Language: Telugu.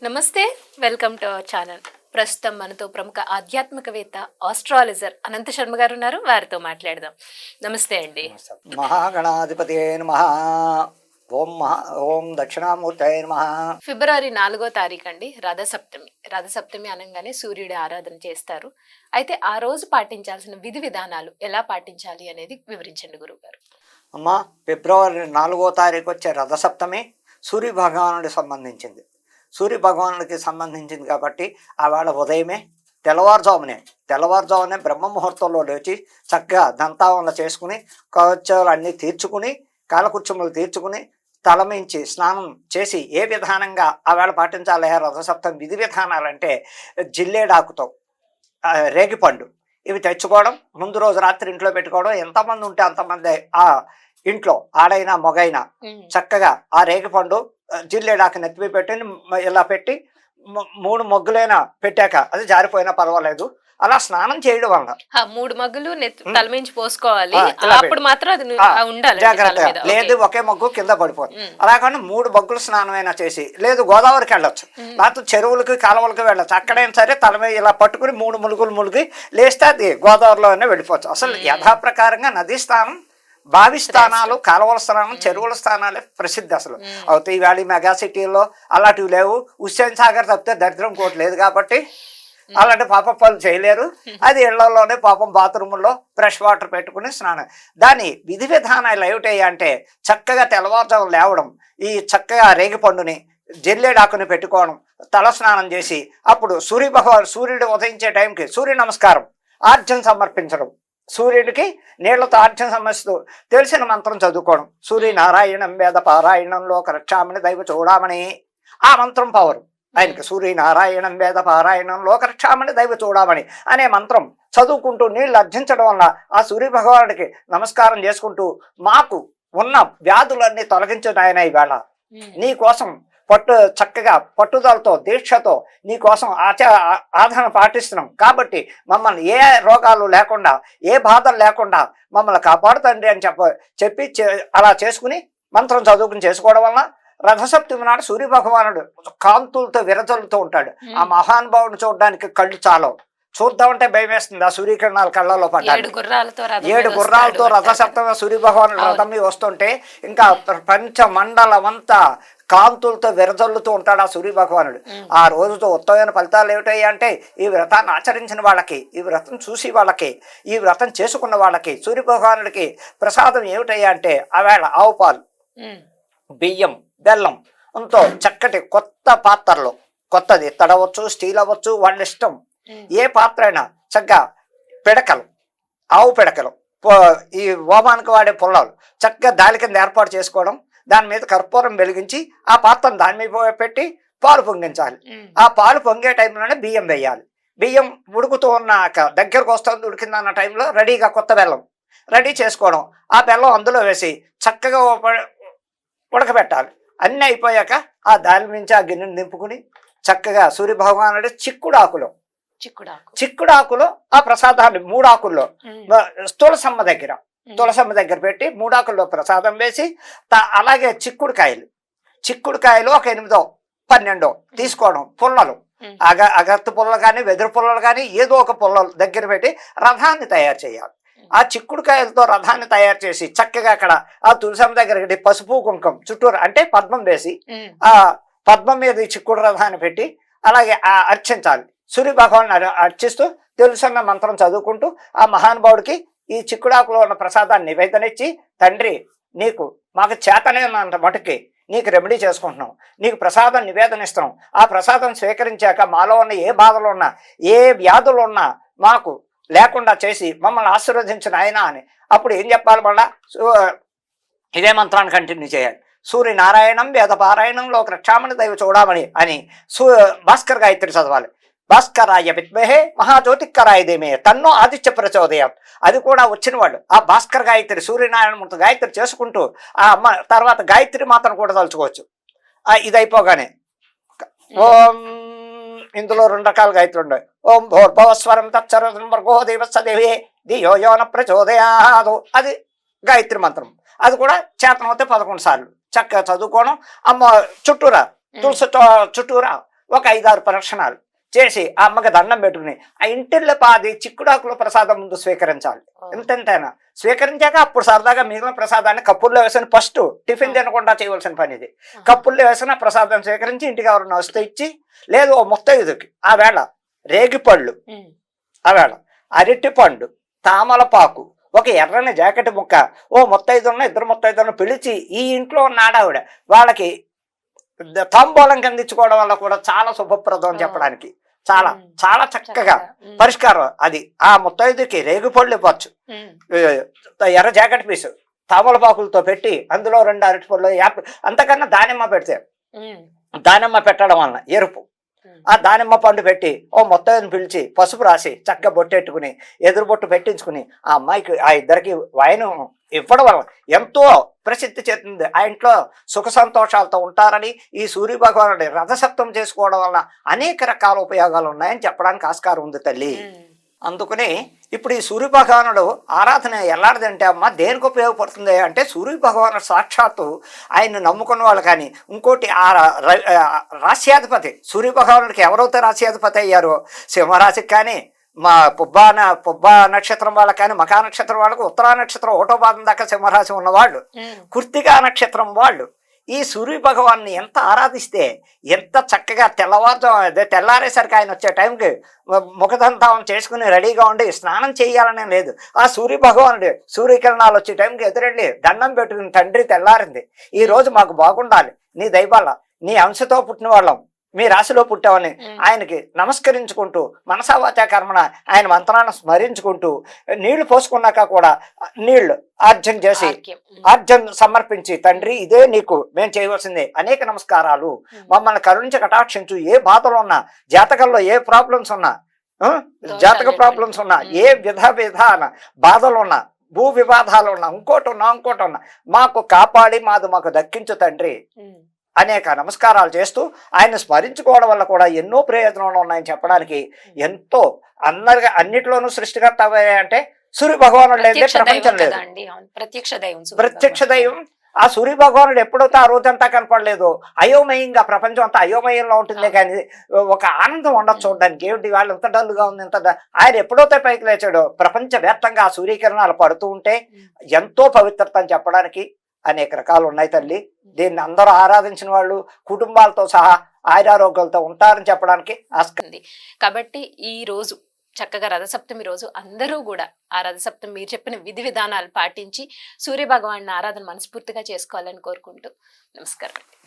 నమస్తే. Welcome to our channel. ప్రస్తుతం మనతో ప్రముఖ ఆధ్యాత్మికవేత్త, ఆస్ట్రాలజర్ అనంత శర్మ గారు ఉన్నారు. వారితో మాట్లాడదాం. నమస్తే అండి. మహాగణాధిపతి నమః. ఓం దక్షిణామూర్తయే నమః. ఫిబ్రవరి 4వ తారీఖు అండి, రథసప్తమి. రథసప్తమి అనగానే సూర్యుడి ఆరాధన చేస్తారు. అయితే ఆ రోజు పాటించాల్సిన విధి విధానాలు ఎలా పాటించాలి అనేది వివరించండి గురువుగారు. అమ్మా, ఫిబ్రవరి 4వ తారీఖు వచ్చే రథసప్తమి సూర్య భగవానుడికి సంబంధించింది. సూర్య భగవానుడికి సంబంధించింది కాబట్టి ఆవేళ ఉదయమే తెల్లవారుజామునే బ్రహ్మ ముహూర్తంలో లేచి చక్కగా దంతావన చేసుకుని కవచాలు అన్నీ తీర్చుకుని కాలకుర్చములు తీర్చుకుని తలమించి స్నానం చేసి ఏ విధానంగా ఆవేళ పాటించాలి రథసప్తమి విధి విధానాలంటే జిల్లేడాకుతో రేగిపండు ఇవి తెచ్చుకోవడం, ముందు రోజు రాత్రి ఇంట్లో పెట్టుకోవడం. ఎంతమంది ఉంటే అంతమంది ఆ ఇంట్లో ఆడైనా మొగైనా చక్కగా ఆ రేగిపండు జిల్లేడాకు నెత్తిపై పెట్టి ఇలా పెట్టి 3 మొగ్గులైనా పెట్టాక అది జారిపోయినా పర్వాలేదు, అలా స్నానం చేయడం వల్ల 3 మగ్గులు తలమించి పోసుకోవాలి. అప్పుడు మాత్రం అది ఉండాలి జాగ్రత్తగా, లేదు ఒకే మొగ్గు కింద పడిపోతుంది. అలా కానీ 3 మొగ్గులు స్నానమైనా చేసి, లేదు గోదావరికి వెళ్ళొచ్చు, లేకపోతే చెరువులకి కాలువలకి వెళ్ళొచ్చు. అక్కడైనా సరే తల మీద ఇలా పట్టుకుని 3 ములుగులు ములిగి లేస్తే అది గోదావరిలోనే వెళ్ళిపోవచ్చు. అసలు యథాప్రకారంగా నదీ స్నానం, బావి స్థానాలు, కాలువల స్థానం, చెరువుల స్థానాలే ప్రసిద్ధి అసలు. అవుతే ఈవేళ మెగా సిటీల్లో అలాంటివి లేవు. హుస్సేన్ సాగర్ తప్పితే దరిద్రం కోటి లేదు కాబట్టి అలాంటి పాప పనులు చేయలేరు. అది ఇళ్లలోనే పాపం బాత్రూముల్లో ఫ్రెష్ వాటర్ పెట్టుకుని స్నానం. దాని విధి విధానాలు ఏమిటాయి అంటే చక్కగా తెల్లవారుజాము లేవడం, ఈ చక్కగా రేగిపండుని జల్లేడాకుని పెట్టుకోవడం, తల స్నానం చేసి అప్పుడు సూర్యుడు ఉదయించే టైంకి సూర్య నమస్కారం, ఆర్జన సమర్పించడం, సూర్యుడికి నీళ్లతో ఆర్జన సమర్పిస్తూ తెలిసిన మంత్రం చదువుకోవడం. సూర్యనారాయణం వేద పారాయణంలో రక్షామణి దైవ చూడమని ఆ మంత్రం పవరు ఆయనకి. సూర్యనారాయణం వేద పారాయణంలో రక్షామణి దైవ చూడమని అనే మంత్రం చదువుకుంటూ నీళ్లు అర్జించడం వల్ల ఆ సూర్య భగవానుడికి నమస్కారం చేసుకుంటూ మాకు ఉన్న వ్యాధులన్నీ తొలగించడం ఆయన ఈవేళ నీ కోసం చక్కగా పట్టుదలతో దీక్షతో నీ కోసం ఆదరణ పాటిస్తున్నాం కాబట్టి మమ్మల్ని ఏ రోగాలు లేకుండా ఏ బాధలు లేకుండా మమ్మల్ని కాపాడుతండి అని చెప్పి అలా చేసుకుని మంత్రం చదువుకుని చేసుకోవడం వల్ల రథసప్తమి నాడు సూర్య భగవానుడు కాంతులతో విరజలుతూ ఉంటాడు. ఆ మహానుభావుని చూడడానికి కళ్ళు చాలవు, చూద్దామంటే భయం వేస్తుంది. ఆ సూర్యకిరణాలు కళ్ళలో పడ్డాయి. 7 గుర్రాలతో రథసప్తమి సూర్య భగవానుడు రథం మీద వస్తుంటే ఇంకా ప్రపంచ మండలం అంతా కాంతులతో విరజల్లుతూ ఉంటాడు ఆ సూర్య భగవానుడు. ఆ రోజుతో ఉత్తమైన ఫలితాలు ఏమిటాయి అంటే ఈ వ్రతాన్ని ఆచరించిన వాళ్ళకి, ఈ వ్రతం చూసి వాళ్ళకి, ఈ వ్రతం చేసుకున్న వాళ్ళకి సూర్య భగవానుడికి ప్రసాదం ఏమిటాయి అంటే ఆవేళ ఆవు పాలు, బియ్యం, బెల్లం ఎంతో చక్కటి కొత్త పాత్రలో, కొత్తది తడవచ్చు, స్టీల్ అవ్వచ్చు, వాళ్ళ ఇష్టం ఏ పాత్ర అయినా చక్కగా పిడకలు, ఆవు పిడకలు, ఈ హోమానికి వాడే పుల్లలు చక్కగా దాని కింద ఏర్పాటు చేసుకోవడం, దాని మీద కర్పూరం వెలిగించి ఆ పాత్రను దాని మీద పెట్టి పాలు పొంగించాలి. ఆ పాలు పొంగే టైంలోనే బియ్యం వేయాలి. బియ్యం ఉడుకుతూ ఉన్నాక దగ్గరకు వస్తుంది, ఉడికిందన్న టైంలో రెడీగా కొత్త బెల్లం రెడీ చేసుకోవడం, ఆ బెల్లం అందులో వేసి చక్కగా ఉడకబెట్టాలి. అన్నీ అయిపోయాక ఆ దాని నుంచి ఆ గిన్నెను దింపుకుని చక్కగా సూర్య భగవానుడి చిక్కుడాకులో ఆ ప్రసాదాన్ని 3 ఆకుల్లో తులసమ్మ దగ్గర పెట్టి 3 ఆకుల్లో ప్రసాదం వేసి, అలాగే చిక్కుడుకాయలు ఒక 8 12 తీసుకోవడం, పుల్లలు అగత్తు పుల్లలు కానీ వెదురు పుల్లలు కానీ ఏదో ఒక పుల్లలు దగ్గర పెట్టి రథాన్ని తయారు చేయాలి. ఆ చిక్కుడుకాయలతో రథాన్ని తయారు చేసి చక్కగా అక్కడ ఆ తులసమ్మ దగ్గర పసుపు కుంకుమ చుట్టూరు అంటే పద్మం వేసి ఆ పద్మం మీద ఈ చిక్కుడు రథాన్ని పెట్టి అలాగే అర్చించాలి. సూర్య భగవాన్ని అర్చిస్తూ తులసమ్మ మంత్రం చదువుకుంటూ ఆ మహానుభావుడికి ఈ చిక్కుడాకులో ఉన్న ప్రసాదాన్ని నివేదన ఇచ్చి, తండ్రి నీకు మాకు చేతనేంత మటుకి నీకు రెమెడీ చేసుకుంటున్నాం, నీకు ప్రసాదం నివేదన ఇస్తున్నాం. ఆ ప్రసాదం స్వీకరించాక మాలో ఉన్న ఏ బాధలు ఉన్నా, ఏ వ్యాధులు ఉన్నా మాకు లేకుండా చేసి మమ్మల్ని ఆశీర్వదించిన ఆయన అని అప్పుడు ఏం చెప్పాలి? మళ్ళా ఇదే మంత్రాన్ని కంటిన్యూ చేయాలి. సూర్యనారాయణం వేద పారాయణంలో రక్షామణి దైవ చూడమని అని భాస్కర్ గాయత్రి చదవాలి. భాస్కరాయ విద్మహే మహాజ్యోతికరాయ ధీమహి తన్నో ఆదిత్య ప్రచోదయం. అది కూడా వచ్చిన వాళ్ళు ఆ భాస్కర్ గాయత్రి, సూర్యనారాయణ గాయత్రి చేసుకుంటూ ఆ అమ్మ తర్వాత గాయత్రి మాత్రం కూడా తలుచుకోవచ్చు. ఇది అయిపోగానే ఓం, ఇందులో 2 రకాల గాయత్రి ఉన్నాయి. ఓం భోర్భవస్వరం తత్సర్వో దేవస్సదేవే ధియో యోన ప్రచోదయాదు, అది గాయత్రి మంత్రం. అది కూడా చేతనవుతే 11 సార్లు చక్కగా చదువుకోవడం. అమ్మ చుట్టూరా తులసి చుట్టూరా ఒక 5-6 ప్రదక్షిణాలు చేసి ఆ అమ్మకి దండం పెట్టుకుని ఆ ఇంటిల్లో పాది చిక్కుడాకుల ప్రసాదం ముందు స్వీకరించాలి. ఎంతెంతైనా స్వీకరించాక అప్పుడు సరదాగా మిగిలిన ప్రసాదాన్ని కప్పుల్లో వేసిన ఫస్ట్ టిఫిన్ తినకుండా చేయవలసిన పని ఇది. కప్పుల్లో వేసిన ప్రసాదం స్వీకరించి ఇంటికి ఎవరన్నా వస్తే ఇచ్చి, లేదు ఓ ముత్తైదుకి ఆ వేళ రేగిపళ్ళు, ఆ వేళ అరటి పండు, తామలపాకు, ఒక ఎర్రని జాకెట్ ముక్క, ఓ ముత్తైదున్న 2 ముత్తైదులను పిలిచి ఈ ఇంట్లో ఉన్న ఆడావిడ వాళ్ళకి తాంబూలం కింద ఇచ్చుకోవడం వల్ల కూడా చాలా శుభప్రదం అని చెప్పడానికి చాలా చాలా చక్కగా పరిష్కారం అది. ఆ ముత్తైదుకి రేగుపళ్ళు ఇవ్వచ్చు, ఎర్ర జాకెట్ పీసు తామలపాకులతో పెట్టి అందులో 2 అరటిపళ్ళు, అంతకన్నా దానిమ్మ పెడితే, దానిమ్మ పెట్టడం వలన ఎరుపు, ఆ దానిమ్మ పండు పెట్టి ఓ ముత్తైదుని పిలిచి పసుపు రాసి చక్కగా బొట్టెట్టుకుని ఎదురు బొట్టు పెట్టించుకుని ఆ అమ్మాయికి ఆ ఇద్దరికి వైన్ ఇవ్వడం వల్ల ఎంతో ప్రసిద్ధి చెందింది. ఆ ఇంట్లో సుఖ సంతోషాలతో ఉంటారని ఈ సూర్య భగవానుడి రథసప్తం చేసుకోవడం వల్ల అనేక రకాల ఉపయోగాలు ఉన్నాయని చెప్పడానికి ఆస్కారం ఉంది తల్లి. అందుకని ఇప్పుడు ఈ సూర్య భగవానుడు ఆరాధన ఎలాంటిదంటే అమ్మ దేనికి ఉపయోగపడుతుంది అంటే, సూర్య భగవానుడు సాక్షాత్తు ఆయన్ని నమ్ముకున్న వాళ్ళు కానీ ఇంకోటి ఆ రాశ్యాధిపతి సూర్య భగవానుడికి ఎవరైతే రాశ్యాధిపతి అయ్యారో సింహరాశికి కానీ, మా పుబ్బ నక్షత్రం వాళ్ళకి కానీ, మకా నక్షత్రం వాళ్ళకు, ఉత్తరా నక్షత్రం 1వ పాదం దాకా సింహరాశి ఉన్నవాళ్ళు, కృత్తికా నక్షత్రం వాళ్ళు ఈ సూర్య భగవాన్ని ఎంత ఆరాధిస్తే ఎంత చక్కగా తెల్లారేసరికి ఆయన వచ్చే టైంకి ముఖదంతావం చేసుకుని రెడీగా ఉండి స్నానం చేయాలనే లేదు. ఆ సూర్య భగవానుడు సూర్యకిరణాలు వచ్చే టైంకి ఎదురెళ్ళి దండం పెట్టుకుని, తండ్రి తెల్లారింది, ఈ రోజు మాకు బాగుండాలి, నీ దయవల్ల నీ అంశతో పుట్టిన వాళ్ళం, మీ రాశిలో పుట్టామని ఆయనకి నమస్కరించుకుంటూ మనసావాచా కర్మణ ఆయన మంత్రాన్ని స్మరించుకుంటూ నీళ్లు పోసుకున్నాక కూడా నీళ్లు ఆర్జన చేసి ఆర్జన సమర్పించి, తండ్రి ఇదే నీకు మేము చేయవలసిందే, అనేక నమస్కారాలు, మమ్మల్ని కరుణించి కటాక్షించు, ఏ బాధలు ఉన్నా, జాతకంలో ఏ ప్రాబ్లమ్స్ ఉన్నా, జాతక ప్రాబ్లమ్స్ ఉన్నా, ఏ విధాన బాధలు ఉన్నా, భూ వివాదాలు ఉన్నా, ఇంకోటి ఉన్నా మాకు కాపాడి మాకు దక్కించు తండ్రి అనేక నమస్కారాలు చేస్తూ ఆయన స్మరించుకోవడం వల్ల కూడా ఎన్నో ప్రయోజనాలు ఉన్నాయని చెప్పడానికి ఎంతో అన్నిట్లోనూ సృష్టికర్త అంటే సూర్య భగవానుడు లేదే ప్రపంచం లేదు. ప్రత్యక్ష దైవం ఆ సూర్య భగవానుడు ఎప్పుడైతే ఆ రోజంతా కనపడలేదు, అయోమయంగా ప్రపంచం అంతా అయోమయంలో ఉంటుందే కానీ ఒక ఆనందం ఉండదు చూడడానికి. ఏమిటి వాళ్ళు ఇంత డల్గా ఉంది, ఆయన ఎప్పుడైతే పైకి లేచాడో ప్రపంచవ్యాప్తంగా ఆ సూర్యకిరణాలు పడుతూ ఉంటే ఎంతో పవిత్రత అని చెప్పడానికి అనేక రకాలు ఉన్నాయి తల్లి. దీన్ని అందరూ ఆరాధించిన వాళ్ళు కుటుంబాలతో సహా ఆయురారోగ్యాలతో ఉంటారని చెప్పడానికి ఆస్కారం. కాబట్టి ఈ రోజు చక్కగా రథసప్తమి రోజు అందరూ కూడా ఆ రథసప్తమి మీరు చెప్పిన విధి విధానాలు పాటించి సూర్య భగవాన్ ఆరాధన మనస్ఫూర్తిగా చేసుకోవాలని కోరుకుంటూ నమస్కారం.